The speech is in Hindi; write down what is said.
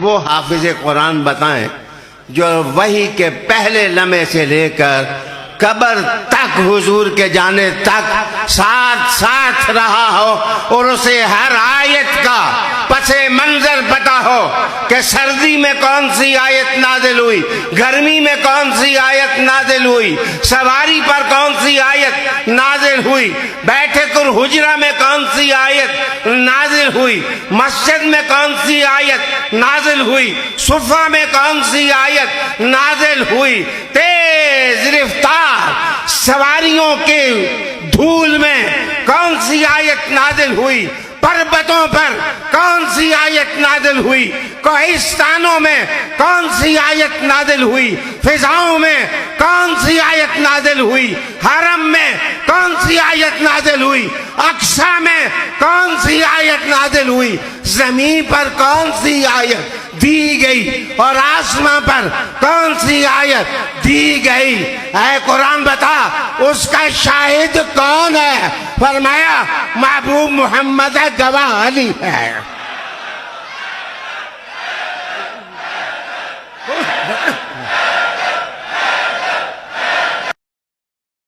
वो हाफिज कुरान बताएं जो वही के पहले लम्हे से लेकर कब्र तक हुजूर के जाने तक साथ साथ रहा हो और उसे हर आयत का पसे मंजर पता हो कि सर्दी में कौन सी आयत नाजिल हुई, गर्मी में कौन सी आयत नाजिल हुई, सवारी पर कौन सी आयत नाजिल हुई, बैठक और हुजरा में कौन सी आयत नाजिल हुई, मस्जिद में कौन सी आयत नाजिल हुई, सुफा में कौन सी आयत नाजिल हुई, तेज रफ्तार सवारियों के धूल में कौन सी आयत नाजिल हुई, पर्वतों पर कौन सी आयत नाजिल हुई, कोहिस्तानों में कौन सी आयत नाजिल हुई, फिजाओं में कौन सी आयत नाजिल हुई, हरम में कौन सी आयत नाजिल हुई, अक्सा में कौन सी आयत नाजिल हुई, जमीन पर कौन सी आयत दी गई और आसमां पर कौन सी आयत दी गई। ऐ कुरान बता उसका शाहिद कौन है? फरमाया महबूब मोहम्मद गवाह अली है।